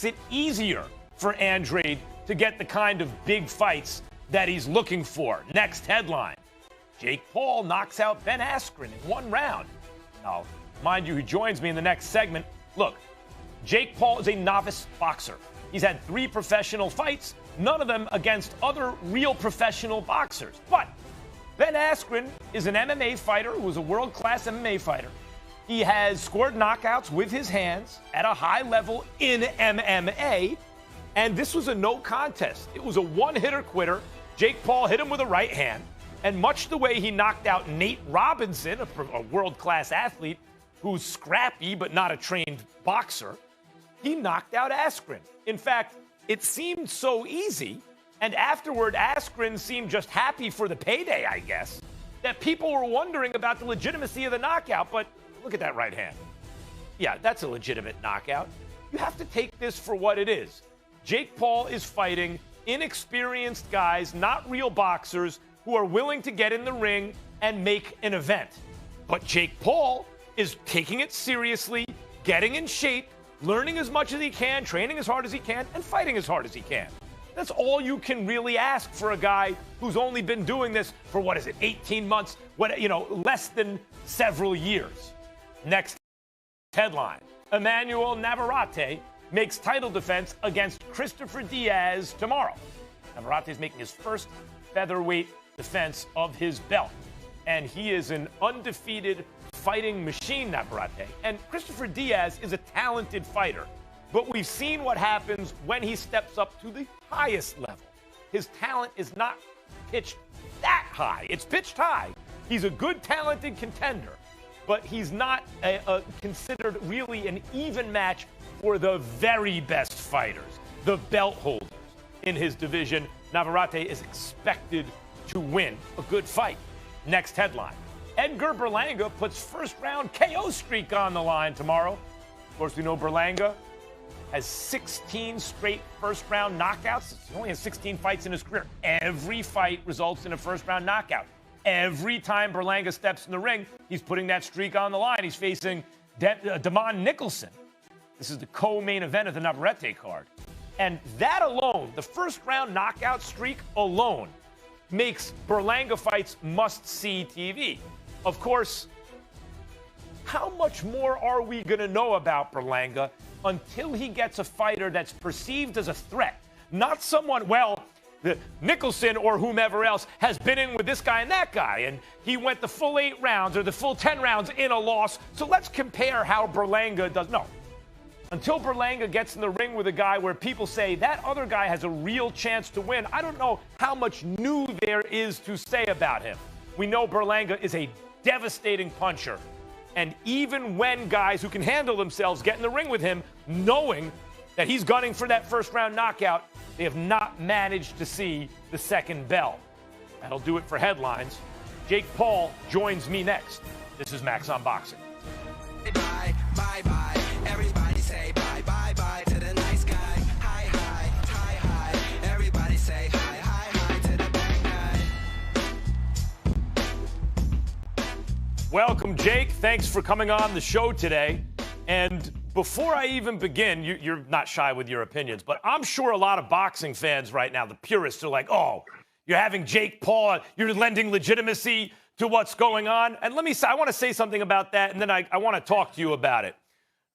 it easier for Andrade to get the kind of big fights that he's looking for. Next headline, Jake Paul knocks out Ben Askren in one round. Now, mind you, who joins me in the next segment. Look, Jake Paul is a novice boxer. He's had 3 professional fights, none of them against other real professional boxers. But Ben Askren is an MMA fighter who is a world-class MMA fighter. He has scored knockouts with his hands at a high level in MMA, and this was a no contest. It was a one-hitter quitter. Jake Paul hit him with a right hand, and much the way he knocked out Nate Robinson, a world-class athlete who's scrappy but not a trained boxer, he knocked out Askren. In fact, it seemed so easy, and afterward, Askren seemed just happy for the payday, I guess, that people were wondering about the legitimacy of the knockout. But look at that right hand. Yeah, that's a legitimate knockout. You have to take this for what it is. Jake Paul is fighting inexperienced guys, not real boxers, who are willing to get in the ring and make an event. But Jake Paul is taking it seriously, getting in shape, learning as much as he can, training as hard as he can, and fighting as hard as he can. That's all you can really ask for a guy who's only been doing this for, 18 months, less than several years. Next headline, Emmanuel Navarrete makes title defense against Christopher Diaz tomorrow. Navarrete is making his first featherweight defense of his belt, and he is an undefeated fighting machine, Navarrete. And Christopher Diaz is a talented fighter, but we've seen what happens when he steps up to the highest level. His talent is not pitched that high. It's pitched high. He's a good, talented contender, but he's not considered really an even match for the very best fighters, the belt holders in his division. Navarrete is expected to win a good fight. Next headline, Edgar Berlanga puts first-round KO streak on the line tomorrow. Of course, we know Berlanga has 16 straight first-round knockouts. He only has 16 fights in his career. Every fight results in a first-round knockout. Every time Berlanga steps in the ring, he's putting that streak on the line. He's facing Damon Nicholson. This is the co-main event of the Navarrete card. And that alone, the first-round knockout streak alone, makes Berlanga fights must-see TV. Of course, how much more are we going to know about Berlanga until he gets a fighter that's perceived as a threat? Not someone, Nicholson or whomever else has been in with this guy and that guy, and he went the full 8 rounds or the full 10 rounds in a loss, so let's compare how Berlanga does. No. Until Berlanga gets in the ring with a guy where people say that other guy has a real chance to win, I don't know how much new there is to say about him. We know Berlanga is a devastating puncher. And even when guys who can handle themselves get in the ring with him, knowing that he's gunning for that first-round knockout, they have not managed to see the second bell. That'll do it for headlines. Jake Paul joins me next. This is Max on Boxing. Bye, bye, bye. Everybody say bye, bye, bye to the nice guy. Hi, hi, hi, hi. Everybody say hi, hi, hi to the bad guy. Welcome, Jake. Thanks for coming on the show today. And before I even begin, you're not shy with your opinions, but I'm sure a lot of boxing fans right now, the purists, are like, oh, you're having Jake Paul, you're lending legitimacy to what's going on. And let me say, I want to say something about that, and then I want to talk to you about it.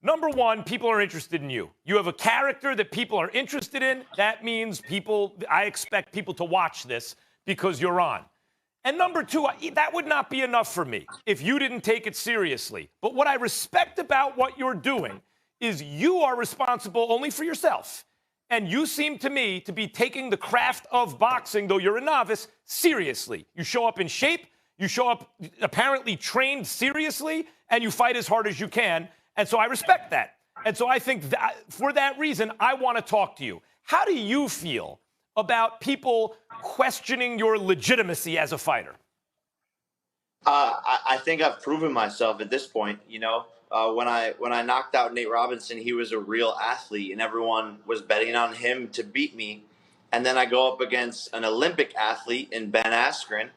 Number one, people are interested in you. You have a character that people are interested in. That means I expect people to watch this because you're on. And number two, that would not be enough for me if you didn't take it seriously. But what I respect about what you're doing is you are responsible only for yourself. And you seem to me to be taking the craft of boxing, though you're a novice, seriously. You show up in shape, you show up apparently trained seriously, and you fight as hard as you can. And so I respect that. And so I think that for that reason, I want to talk to you. How do you feel about people questioning your legitimacy as a fighter? I think I've proven myself at this point. When I knocked out Nate Robinson, he was a real athlete, and everyone was betting on him to beat me. And then I go up against an Olympic athlete in Ben Askren,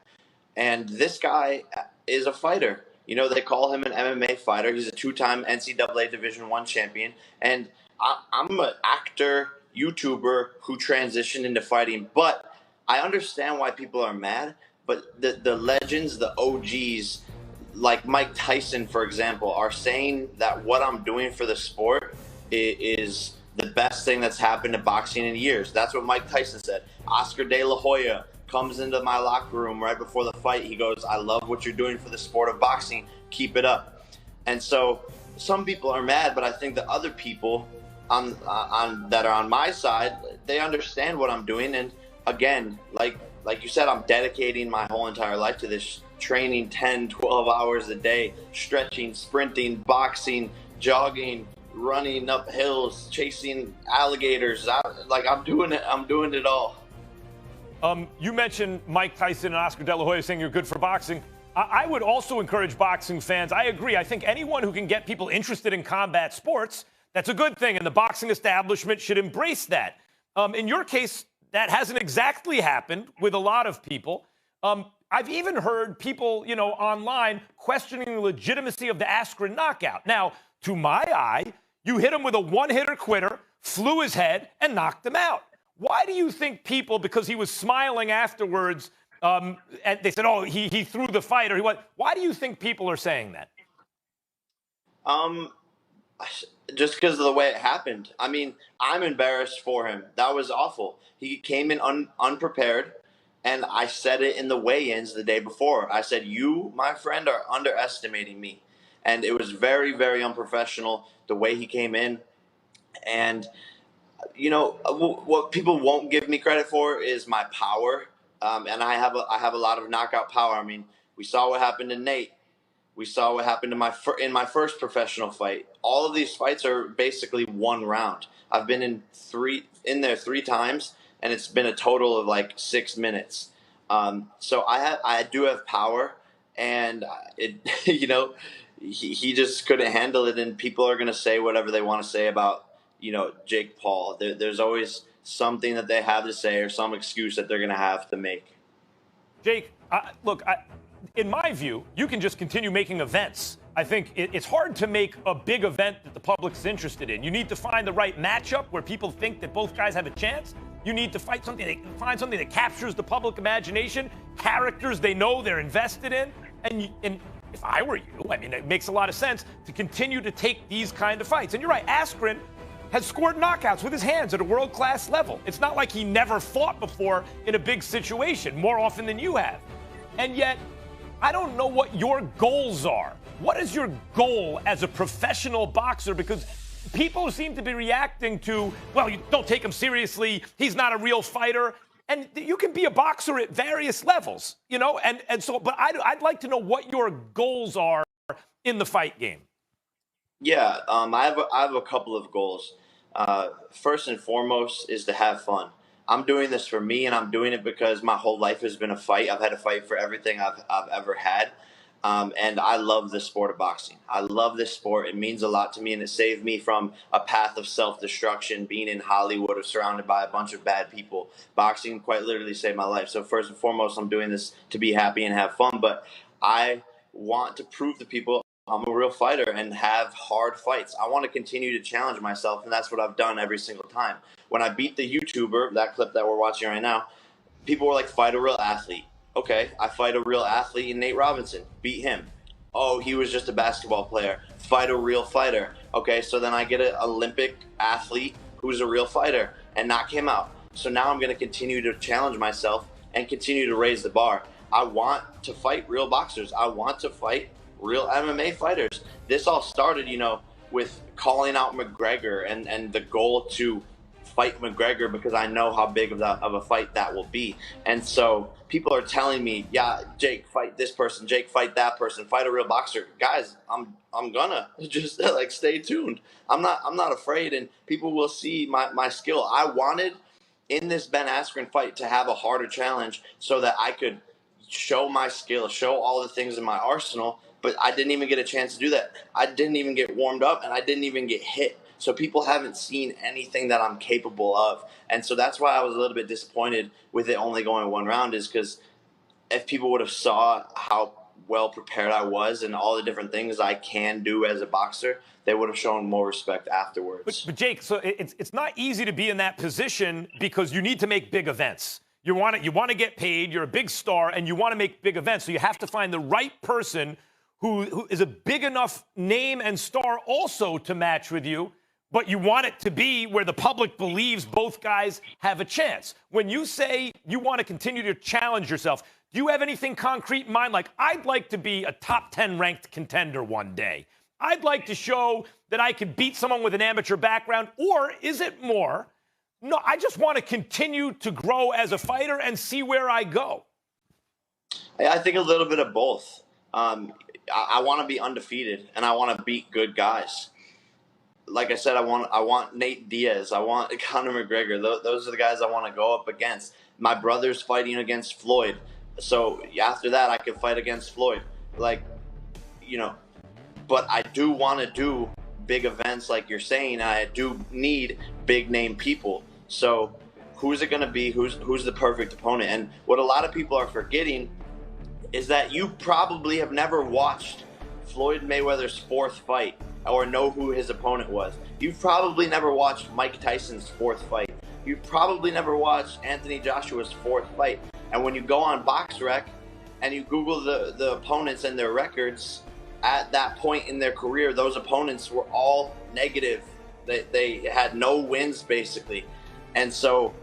and this guy is a fighter. They call him an MMA fighter. He's a 2-time NCAA Division I champion. And I'm an actor, YouTuber who transitioned into fighting, but I understand why people are mad. But the legends, the OGs, like Mike Tyson, for example, are saying that what I'm doing for the sport is the best thing that's happened to boxing in years. That's what Mike Tyson said. Oscar De La Hoya comes into my locker room right before the fight. He goes, "I love what you're doing for the sport of boxing. Keep it up." And so some people are mad, but I think the other people on that are on my side, they understand what I'm doing. And again, like you said, I'm dedicating my whole entire life to this, training 10, 12 hours a day, stretching, sprinting, boxing, jogging, running up hills, chasing alligators. I'm doing it. I'm doing it all. You mentioned Mike Tyson and Oscar De La Hoya saying you're good for boxing. I would also encourage boxing fans. I agree. I think anyone who can get people interested in combat sports, that's a good thing, and the boxing establishment should embrace that. In your case, that hasn't exactly happened with a lot of people. I've even heard people, online questioning the legitimacy of the Askren knockout. Now, to my eye, you hit him with a one-hitter quitter, flew his head, and knocked him out. Why do you think people, because he was smiling afterwards, and they said, "Oh, he threw the fight," or he what? Why do you think people are saying that? Um, just because of the way it happened. I mean, I'm embarrassed for him. That was awful. He came in unprepared, and I said it in the weigh-ins the day before. I said, "You, my friend, are underestimating me," and it was very, very unprofessional the way he came in. And what people won't give me credit for is my power, and I have a lot of knockout power. I mean, we saw what happened to Nate. We saw what happened to in my first professional fight. All of these fights are basically one round. I've been in there three times, and it's been a total of like 6 minutes. So I do have power, and it he just couldn't handle it, and people are gonna say whatever they want to say about Jake Paul. There's always something that they have to say or some excuse that they're gonna have to make. Jake, look, in my view, you can just continue making events. I think it's hard to make a big event that the public's interested in. You need to find the right matchup where people think that both guys have a chance. You need to find something that captures the public imagination, characters they know they're invested in. And if I were you, I mean, it makes a lot of sense to continue to take these kind of fights. And you're right, Askren has scored knockouts with his hands at a world-class level. It's not like he never fought before in a big situation, more often than you have. And yet, I don't know what your goals are. What is your goal as a professional boxer? Because people seem to be reacting to, well, you don't take him seriously, he's not a real fighter. And you can be a boxer at various levels, and so, but I'd like to know what your goals are in the fight game. Yeah, I have a couple of goals. First and foremost is to have fun. I'm doing this for me, and I'm doing it because my whole life has been a fight. I've had a fight for everything I've ever had, and I love the sport of boxing. I love this sport. It means a lot to me, and it saved me from a path of self-destruction, being in Hollywood or surrounded by a bunch of bad people. Boxing quite literally saved my life. So first and foremost, I'm doing this to be happy and have fun, but I want to prove to people I'm a real fighter and have hard fights. I want to continue to challenge myself, and that's what I've done every single time. When I beat the YouTuber, that clip that we're watching right now, people were like, "Fight a real athlete." Okay, I fight a real athlete in Nate Robinson. Beat him. Oh, he was just a basketball player. Fight a real fighter. Okay, so then I get an Olympic athlete who's a real fighter and knock him out. So now I'm going to continue to challenge myself and continue to raise the bar. I want to fight real boxers. I want to fight real MMA fighters. This all started, with calling out McGregor and the goal to fight McGregor because I know how big of a fight that will be. And so people are telling me, "Yeah, Jake, fight this person. Jake, fight that person. Fight a real boxer." Guys, I'm gonna just stay tuned. I'm not afraid, and people will see my skill. I wanted in this Ben Askren fight to have a harder challenge so that I could show my skill, show all the things in my arsenal, but I didn't even get a chance to do that. I didn't even get warmed up, and I didn't even get hit. So people haven't seen anything that I'm capable of. And so that's why I was a little bit disappointed with it only going one round, is because if people would have saw how well prepared I was and all the different things I can do as a boxer, they would have shown more respect afterwards. But Jake, so it's not easy to be in that position because you need to make big events. You want to get paid. You're a big star, and you want to make big events. So you have to find the right person who is a big enough name and star also to match with you. But you want it to be where the public believes both guys have a chance. When you say you want to continue to challenge yourself, do you have anything concrete in mind? Like, I'd like to be a top 10 ranked contender one day. I'd like to show that I could beat someone with an amateur background. Or is it more, no, I just want to continue to grow as a fighter and see where I go? I think a little bit of both. I want to be undefeated, and I want to beat good guys. Like I said, I want Nate Diaz. I want Conor McGregor. Those are the guys I want to go up against. My brother's fighting against Floyd. So after that, I can fight against Floyd. Like, you know, but I do want to do big events like you're saying. I do need big name people. So who's it going to be? Who's the perfect opponent? And what a lot of people are forgetting is that you probably have never watched Floyd Mayweather's fourth fight or know who his opponent was. You've probably never watched Mike Tyson's fourth fight. You've probably never watched Anthony Joshua's fourth fight. And when you go on BoxRec and you Google the opponents and their records, at that point in their career, those opponents were all negative. They had no wins, basically. And so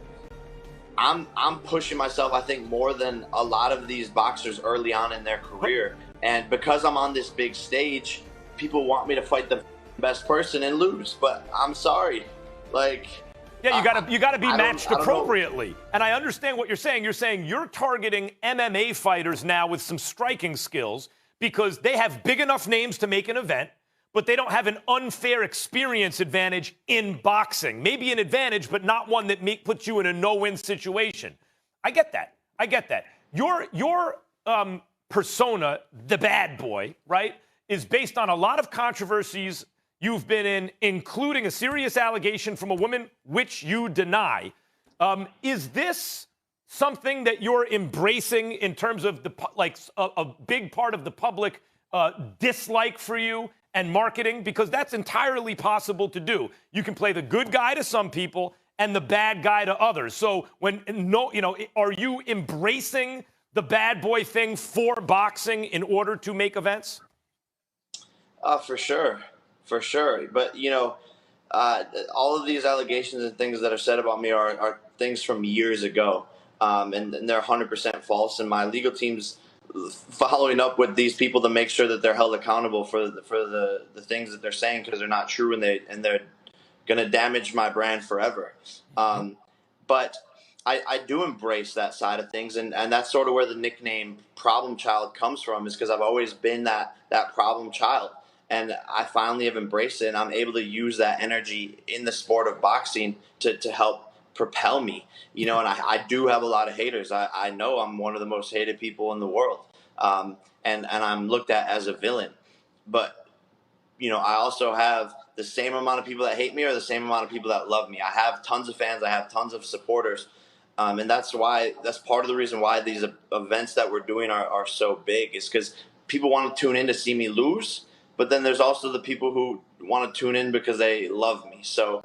I'm pushing myself, I think, more than a lot of these boxers early on in their career. And because I'm on this big stage, people want me to fight the best person and lose. But I'm sorry. Like, yeah, you gotta be matched appropriately. And I understand what you're saying. You're saying you're targeting MMA fighters now with some striking skills because they have big enough names to make an event, but they don't have an unfair experience advantage in boxing. Maybe an advantage, but not one that puts you in a no-win situation. I get that. I get that. Your persona, the bad boy, right, is based on a lot of controversies you've been in, including a serious allegation from a woman which you deny. Is this something that you're embracing in terms of a big part of the public dislike for you and marketing? Because that's entirely possible to do. You can play the good guy to some people and the bad guy to others. So are you embracing the bad boy thing for boxing in order to make events? For sure. But, all of these allegations and things that are said about me are things from years ago. And they're 100% false. And my legal team's following up with these people to make sure that they're held accountable for the things that they're saying, because they're not true and they're going to damage my brand forever. But I do embrace that side of things. And that's sort of where the nickname Problem Child comes from, is because I've always been that problem child. And I finally have embraced it, and I'm able to use that energy in the sport of boxing to help propel me. And I do have a lot of haters. I know I'm one of the most hated people in the world. And I'm looked at as a villain. But, I also have the same amount of people that hate me or the same amount of people that love me. I have tons of fans. I have tons of supporters. And that's part of the reason why these events that we're doing are so big, is because people want to tune in to see me lose. But then there's also the people who want to tune in because they love me. So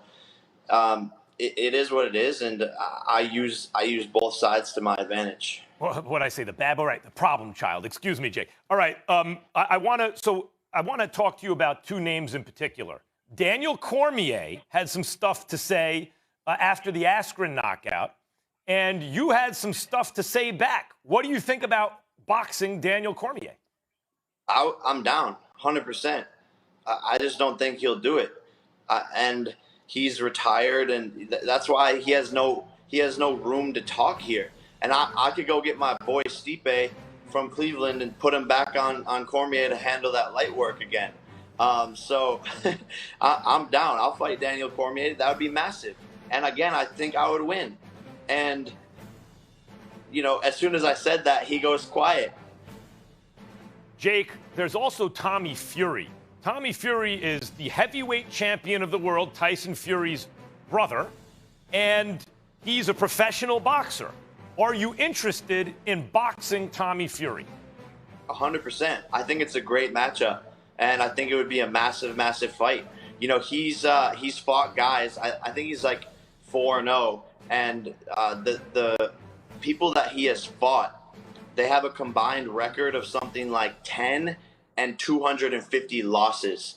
it is what it is, and I use both sides to my advantage. Well, what I say, the bad boy, right? The problem child. Excuse me, Jake. All right. I want to talk to you about two names in particular. Daniel Cormier had some stuff to say after the Askren knockout, and you had some stuff to say back. What do you think about boxing Daniel Cormier? I'm down 100%. I just don't think he'll do it. And he's retired, and that's why he has no room to talk here. And I could go get my boy Stipe from Cleveland and put him back on Cormier to handle that light work again. So I'm down. I'll fight Daniel Cormier. That would be massive. And again, I think I would win. And, as soon as I said that, he goes quiet. Jake, there's also Tommy Fury. Tommy Fury is the heavyweight champion of the world, Tyson Fury's brother, and he's a professional boxer. Are you interested in boxing Tommy Fury? 100%. I think it's a great matchup, and I think it would be a massive, massive fight. You know, he's fought guys. I think he's like 4-0, and the people that he has fought, they have a combined record of something like 10 and 250 losses.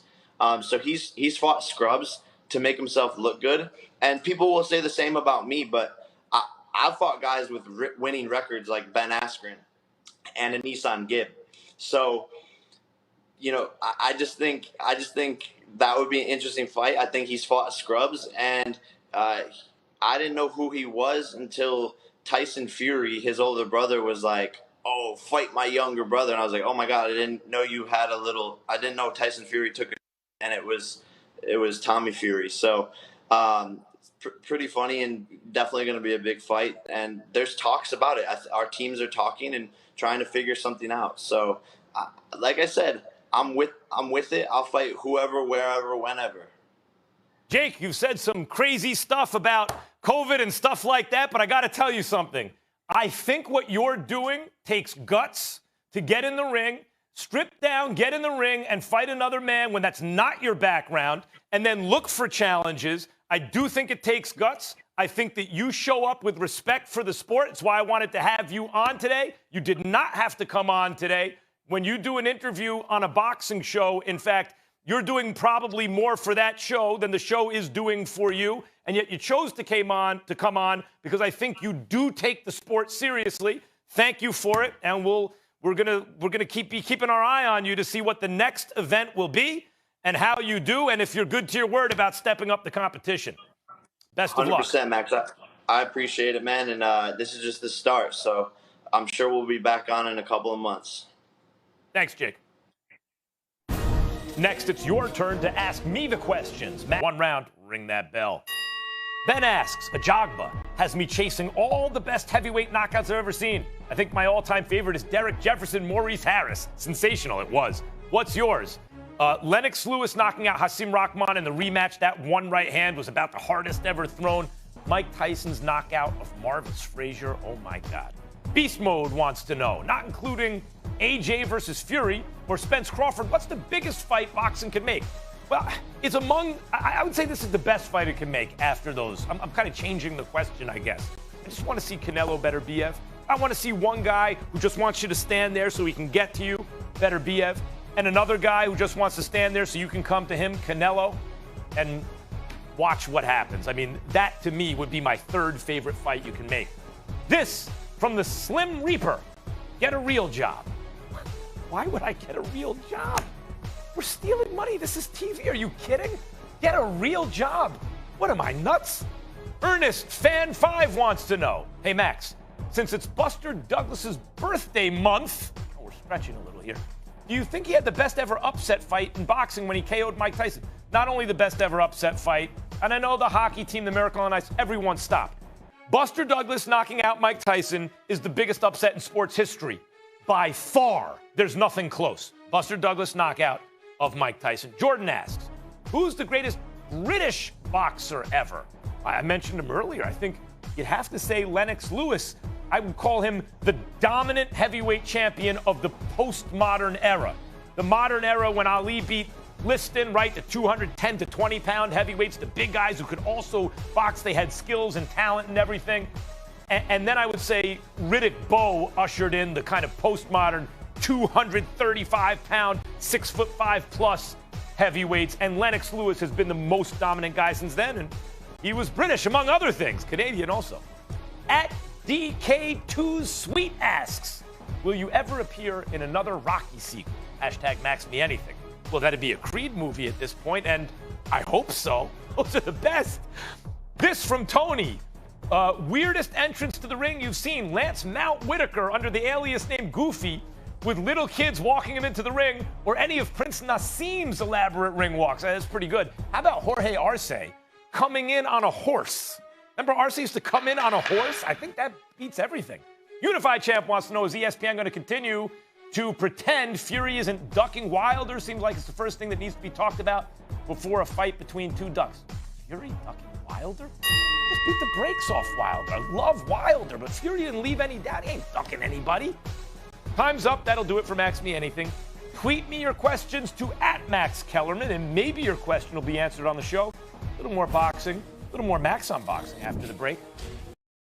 So he's fought scrubs to make himself look good, and people will say the same about me. But I've fought guys with winning records like Ben Askren and a Nissan Gibb. So, you know, I just think that would be an interesting fight. I think he's fought scrubs, and I didn't know who he was until Tyson Fury, his older brother, was like, "Oh, fight my younger brother," and I was like, "Oh my God, I didn't know you had a little." I didn't know Tyson Fury took it, and it was Tommy Fury. So, pretty funny, and definitely going to be a big fight. And there's talks about it. Our teams are talking and trying to figure something out. So, like I said, I'm with it. I'll fight whoever, wherever, whenever. Jake, you've said some crazy stuff about COVID and stuff like that, but I got to tell you something. I think what you're doing takes guts to get in the ring, strip down, get in the ring, and fight another man when that's not your background, and then look for challenges. I do think it takes guts. I think that you show up with respect for the sport. It's why I wanted to have you on today. You did not have to come on today. When you do an interview on a boxing show, in fact, you're doing probably more for that show than the show is doing for you, and yet you chose to come on because I think you do take the sport seriously. Thank you for it, and we're gonna be keeping our eye on you to see what the next event will be and how you do, and if you're good to your word about stepping up the competition. Best of luck. 100%, Max. I appreciate it, man, and this is just the start. So I'm sure we'll be back on in a couple of months. Thanks, Jake. Next, it's your turn to ask me the questions. One round, ring that bell. Ben asks, Ajagba has me chasing all the best heavyweight knockouts I've ever seen. I think my all-time favorite is Derek Jefferson, Maurice Harris. Sensational, it was. What's yours? Lennox Lewis knocking out Hasim Rahman in the rematch. That one right hand was about the hardest ever thrown. Mike Tyson's knockout of Marvis Frazier. Oh, my God. Beast Mode wants to know, not including AJ versus Fury or Spence Crawford, what's the biggest fight boxing can make? Well, it's among, I would say this is the best fight it can make after those. I'm kind of changing the question, I guess. I just want to see Canelo better BF. I want to see one guy who just wants you to stand there so he can get to you, better BF, and another guy who just wants to stand there so you can come to him, Canelo, and watch what happens. I mean, that to me would be my third favorite fight you can make. This from the Slim Reaper. Get a real job. Why would I get a real job? We're stealing money. This is TV. Are you kidding? Get a real job. What am I, nuts? Ernest Fan 5 wants to know. Hey, Max, since it's Buster Douglas's birthday month, we're stretching a little here, do you think he had the best ever upset fight in boxing when he KO'd Mike Tyson? Not only the best ever upset fight, and I know the hockey team, the Miracle on Ice, everyone stopped. Buster Douglas knocking out Mike Tyson is the biggest upset in sports history. By far, there's nothing close. Buster Douglas knockout of Mike Tyson. Jordan asks, who's the greatest British boxer ever? I mentioned him earlier. I think you'd have to say Lennox Lewis. I would call him the dominant heavyweight champion of the postmodern era. The modern era when Ali beat Liston, right, the 210 to 20-pound heavyweights, the big guys who could also box. They had skills and talent and everything. And then I would say Riddick Bowe ushered in the kind of postmodern 235-pound, 6'5+ heavyweights. And Lennox Lewis has been the most dominant guy since then. And he was British, among other things, Canadian also. At DK2 Sweet asks, will you ever appear in another Rocky sequel? Hashtag Max Me Anything. Well, that'd be a Creed movie at this point, and I hope so. Those are the best. This from Tony. Weirdest entrance to the ring you've seen. Lance Mount Whitaker under the alias name Goofy with little kids walking him into the ring, or any of Prince Nassim's elaborate ring walks. That's pretty good. How about Jorge Arce coming in on a horse? Remember Arce used to come in on a horse? I think that beats everything. Unified Champ wants to know, is ESPN going to continue to pretend Fury isn't ducking Wilder? Seems like it's the first thing that needs to be talked about before a fight between two ducks. Fury ducking Wilder? Just beat the brakes off Wilder. I love Wilder, but Fury didn't leave any doubt. He ain't ducking anybody. Time's up. That'll do it for Max Me Anything. Tweet me your questions to @MaxKellerman, and maybe your question will be answered on the show. A little more boxing, a little more Max on boxing after the break.